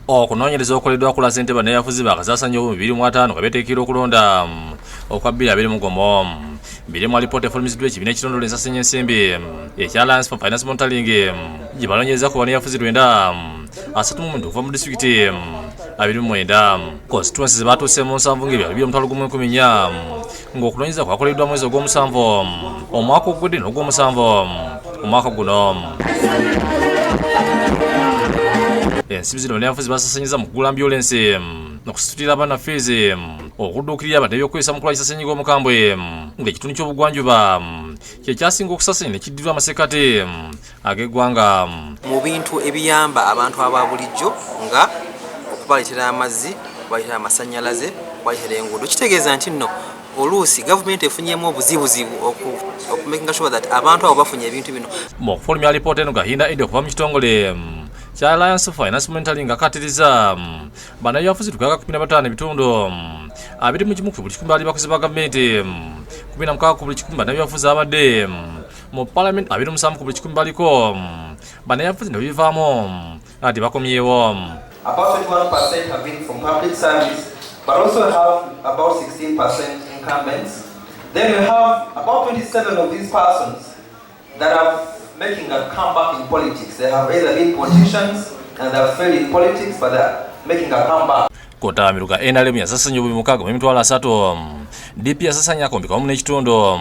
Okunoonyereza okukoleddwa kulaze nti bannayafuzi bakasasanya 2005 kabeteekera okulonda okwa 2025 mbiri mu alipoota efulumiziddwa ekibiina ekirondoola ensasanya ensimbi ekya Alliance for Finance Monitoring gye balonyeeza ku bannayafuzi 930 okuva mu disitulikiti 29 constituencies ze batuuseemu 7 ng'ebyalo biri omutwalo gumu 14 ng'okunoonyeza kwakoleddwa mwezi ogw'omusanvu omwaka ogudde n'ogw'omusanvu omwaka guno. Ensimbi zino bannayafuzi basasanyiza mu kugula ambyulensi n'okusitulira abaana fees okudduukirira abadde ebyokukozesa mu kulwanyisa ssennyiga omukambwe ng'ekitundu ky'obugwanjuba kye kyasinga okusasanya ne kiddirwa amasekkati ag'eggwanga. Mu bintu ebiyamba abantu aba bulijjo nga okubaleetera amazzi, okubaleetera amasannyalaze, okubaleetera enguudo, kitegeeza nti nno oluusi gavumenti efunyemu obuzibuzibu okumakinga sure that abantu abo bafunye ebintu bino. Mu okufulumya alipoota eno Gahinda Eddie okuva mu kitongole kya Alliance for Finance Monitoring akatiriza bannayafuzi 15 ebitundu 21 ku buli 100 bali bakozi ba gavumenti 16 ku buli 100 bannabyafuzi abadde mu Parliament 27 ku buli 100 baliko bannayafuzi ne bivaamu ati bakomyewo. About 21% have been from public service, but also have about 16% incumbents. Then we have about 27 of these persons that are making a comeback in politics. They have either been politicians and they have failed in politics, but they are making a comeback. Kotamiruka NRM yasasanya 16 DP yasasanya kombika mu n'ekitundu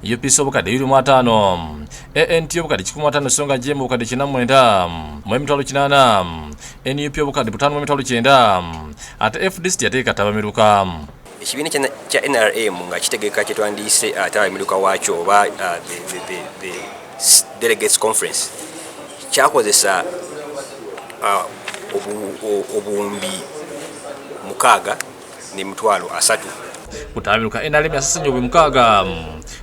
UPC obukadde 25 ANT obukadde 15 songa jembo obukadde 49 mu emitwalo 8 NUP obukadde 5 mu emitwalo 9 ate FDC yateeka tabamiruka. Ekibiina kya NRM nga kitegeeka kye twandiise tabamiruka waakyo oba the Delegates Conference kyakozesa obuwumbi 630. Kutamiruka NRM yasasanya 6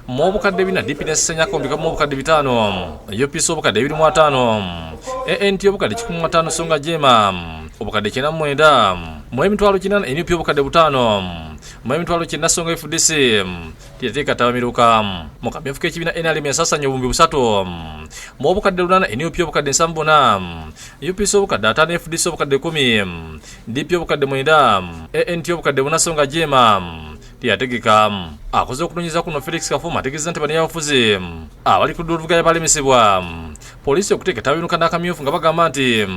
mu obukadde 4 DP yasasanya kombika mu obukadde 5 UPC obukadde 25 ANT obukadde 15 songa jema obukadde 9 mu emitwalo 9 NUP obukadde 5 mu emitwalo 9 songa FDC yateeka tabamiruka. Mu kamyufu k'ekibiina NRM yasasanya 3 mu obukadde 8 NUP obukadde 74 UPC obukadde 5 FDC obukadde 10 DP obukadde 9 ANT obukadde 4 songa jema yategeka. Akoze okunoonyeza kuno Felix Kafuma ategeeza nti bannayafuzi abali ku dduluvuga balemesebwa poliisi okuteeka tabamiruka n'akamyufu nga bagamba nti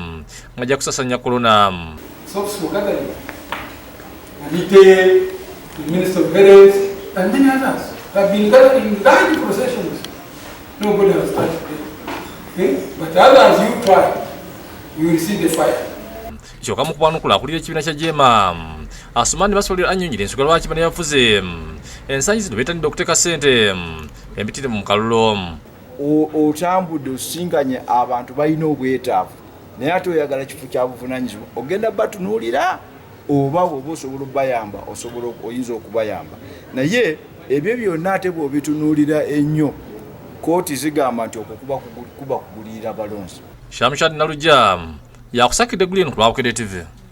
ng'ajja kusasanya korona. The Minister of Health and many others have been gathered in large processions. Nobody has touched them. Okay? But others, you try, you will see the fire. Kyokka mu kubanukula akulira ekibiina kya Jema Asumani basolera annyonnyera ensonga lwaki bannayafuzi ensangi zino beetandidde okuteeka ssente empitire mu kalulu. Otambudde osisinkanye abantu balina obwetaavu naye ate oyagala kifo kya buvunaanyizibwa ogenda batunuulira oba bw'oba osobola okubayamba oyinza okubayamba naye ebyo byonna ate bw'obitunuulira ennyo kooti zigamba nti okwo kuba kugulirira balonzi. Shamshad Nalujja yakusakidde Green ku Lwabukede TV.